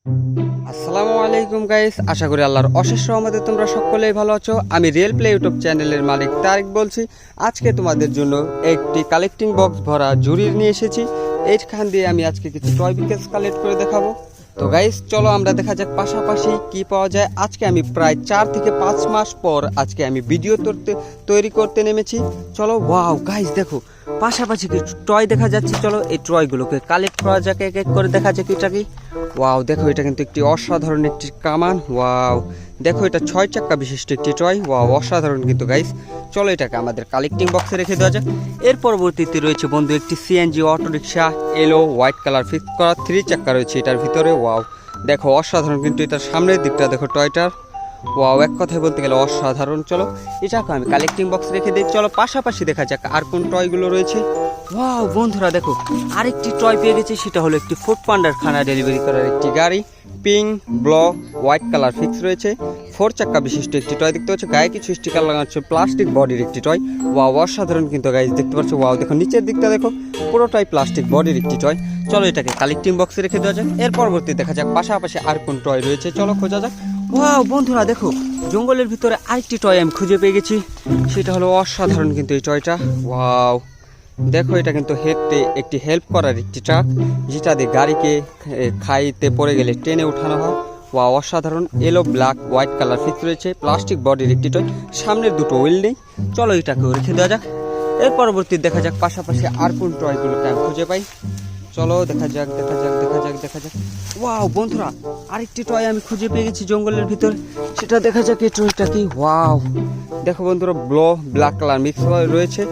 আসসালামু আলাইকুম গাইস, আশা করি আল্লাহর অশেষ রহমতে তোমরা সকলেই ভালো আছো। আমি রিয়েল প্লে ইউটিউব চ্যানেলের মালিক তারিক বলছি। আজকে তোমাদের জন্য একটি কালেক্টিং বক্স ভরা জুড়ি নিয়ে এসেছি। এইখান দিয়ে আমি আজকে কিছু টয় বিকেস কালেক্ট করে দেখাবো। তো গাইস চলো আমরা দেখা যাক পাশাপাশি কি পাওয়া যায়। আজকে আমি প্রায় 4 থেকে 5 মাস পর আজকে আমি ভিডিও তৈরি করতে নেমেছি। চলো ওয়াও গাইস দেখো পাশাপাশি কিছু টয় দেখা যাচ্ছে। চলো এই টয়গুলোকে কালেক্ট করা যাক, এক এক করে দেখা যাক এটা কি। ওয়াও দেখো এটা কিন্তু একটি অসাধারণ একটি কামান। ওয়াও দেখো এটা 6 চাক্কা বিশিষ্ট একটি টয়। ওয়াও অসাধারণ কিন্তু গাইস। চলো এটাকে আমাদের কালেক্টিং বক্সে রেখে দেওয়া যাক। এর পরবর্তীতে রয়েছে বন্ধু একটি সিএনজি অটোরিকশা, এলো হোয়াইট কালার ফিক্স করা 3 চাক্কা রয়েছে এটার ভিতরে। ওয়াও দেখো অসাধারণ কিন্তু এটার সামনের দিকটা দেখো টয়টার। ওয়াও এক কথায় বলতে গেলে অসাধারণ। চলো এটাকে আমি কালেক্টিং বক্স রেখে দিই। চলো পাশাপাশি দেখা যাক আর কোন টয়গুলো রয়েছে। ওয়াও বন্ধুরা দেখো আরেকটি টয় পেয়ে গেছি, সেটা হলো একটি ফুড পান্ডার খানা ডেলিভারি করার একটি গাড়ি। Pink block white colour fix রয়েছে, 4 চাক্কা বিশিষ্ট একটি টয় দেখতে পাচ্ছ। গায়ে কিছু স্টিকার লাগাচ্ছে, প্লাস্টিক বডির একটি টয়। ওয়াও অসাধারণ কিন্তু গাইজ দেখতে পাচ্ছ। ওয়াও দেখো নিচের দিকটা দেখো পুরোটাই প্লাস্টিক বডির একটি টয়। চলো এটাকে কালেক্টিং বক্সে রেখে দেওয়া যাক। এর পরবর্তী দেখা যাক পাশাপাশি আর কোন টয় রয়েছে, চলো খোঁজা যাক। ওয়াও বন্ধুরা দেখো জঙ্গলের ভিতরে আরেকটি টয় আমি খুঁজে পেয়ে গেছি, সেটা হলো অসাধারণ কিন্তু এই টয়টা। ওয়াও দেখো এটা কিন্তু একটি হেল্প করার একটি ট্রাক, যেটা দিয়ে গাড়িকে খাইতে পড়ে গেলে টেনে উঠানো হয়। ওয়াও অসাধারণ। এলো ব্ল্যাক হোয়াইট কালার ফিক্স রয়েছে, প্লাস্টিক বডির একটি টয়, সামনের দুটো ওয়েল্ডিং। চলো এটাকেও রেখে দেওয়া যাক। এর পরবর্তী দেখা যাক পাশাপাশি আর কোন টয়গুলোকে আমি খুঁজে পাই। চলো দেখা যাক। ওয়াও বন্ধুরা আরেকটি টয় আমি খুঁজে পেয়ে গেছি জঙ্গলের ভিতর, সেটা দেখা যাক এই টয়টা কি। ওয়াও দেখো বন্ধুরা ব্ল্যাক কালার মিক্স রয়েছে।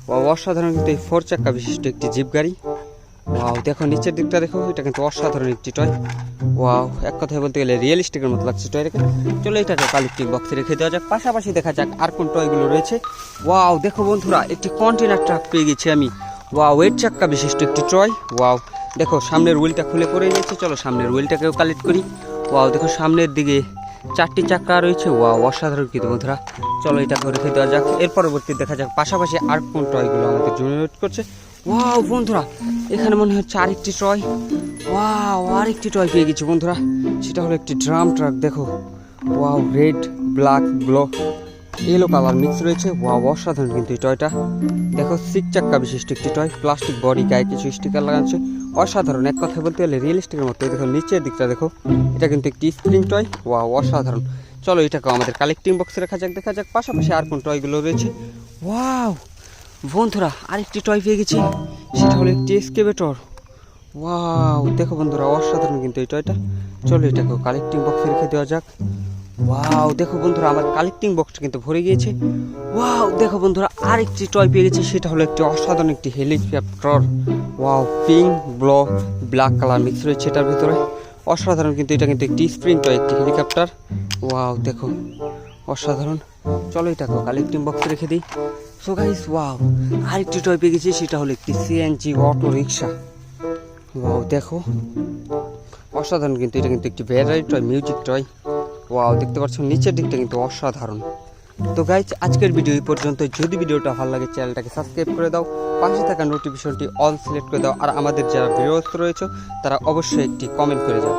ওয়াও অসাধারণ কিন্তু এই 4 চাক্কা বিশিষ্ট একটি জিপ গাড়ি। ওয়াও দেখো নিচের দিকটা দেখো, এটা কিন্তু অসাধারণ একটি টয়। ওয়াও এক কথায় বলতে গেলে রিয়েলিস্টিকের মতো লাগছে টয়টাকে। চলো এটাকে কালেক্টিং বক্সে রেখে দেওয়া যাক। পাশাপাশি দেখা যাক আর কোন টয়গুলো রয়েছে। ওয়াও দেখো বন্ধুরা একটি কন্টেনার ট্রাক পেয়ে গেছি আমি। ওয়াও 8 চাক্কা বিশিষ্ট একটি টয়। ওয়াও দেখো সামনের হুইলটা খুলে পড়ে নিয়েছে, চলো সামনের হুইলটাকেও কালেক্ট করি। ওয়াও দেখো সামনের দিকে 4টি চাক্কা রয়েছে। ওয়াও অসাধারণ কিন্তু বন্ধুরা। চলো এটাকে রেখে দেওয়া যাক। এর পরবর্তী দেখা যাক পাশাপাশি আর কোন টয়গুলো আমাদের জেনারেট করছে। ওয়াও বন্ধুরা এখানে মনে হচ্ছে আরেকটি টয়। ওয়াও আরেকটি টয় পেয়ে গেছি বন্ধুরা, সেটা হলো একটি ড্রাম ট্রাক। দেখো wow red black yellow colour mix রয়েছে। ওয়াও অসাধারণ কিন্তু এই টয়টা। দেখো 6 চাক্কা বিশিষ্ট একটি টয়, প্লাস্টিক বডি, গায়ে কিছু স্টিকার লাগাচ্ছে। অসাধারণ এক কথায় বলতে গেলে রিয়েলিস্টিকের মতো। দেখো নিচের দিকটা দেখো, এটা কিন্তু একটি স্প্রিং টয়। ওয়াও অসাধারণ। চলো এটাকে আমাদের কালেক্টিং বক্সে দেখা যাক পাশাপাশি আর কোন টয়গুলো রয়েছে। ওয়াও বন্ধুরা আরেকটি টয় পেয়ে গেছি, সেটা হলো একটি এক্সকেভেটর। ওয়াও দেখো বন্ধুরা অসাধারণ কিন্তু এই টয়টা। চলো এটাকেও কালেক্টিং বক্সে রেখে দেওয়া যাক। ওয়াও দেখো বন্ধুরা আমার কালেক্টিং বক্সটা কিন্তু ভরে গিয়েছে। ওয়াও দেখো বন্ধুরা আরেকটি টয় পেয়ে গেছি, সেটা হলো একটি অসাধারণ একটি helicopter. Wow pink black colour mix রয়েছে এটার ভিতরে। অসাধারণ কিন্তু এটা কিন্তু একটি স্প্রিং টয়, একটি হেলিকপ্টার। ওয়াও দেখো অসাধারণ। চলো এটাকে কালেক্টিং বক্সে রেখে দিই। সো গাইস ওয়াও আরেকটি টয় পেয়ে গেছি, সেটা হলো একটি সিএনজি অটো রিক্সা। ওয়াও দেখো অসাধারণ কিন্তু এটা কিন্তু একটি variety toy, music toy. Wow দেখতে পাচ্ছ নিচের দিকটা কিন্তু অসাধারণ। তো গাইজ আজকের ভিডিও এই পর্যন্ত। যদি ভিডিওটা ভালো লাগে চ্যানেলটাকে সাবস্ক্রাইব করে দাও, পাশে থাকা নোটিফিকেশনটি অল সিলেক্ট করে দাও, আর আমাদের যারা ভিউয়ার্স রয়েছে তারা অবশ্যই একটি কমেন্ট করে যাও।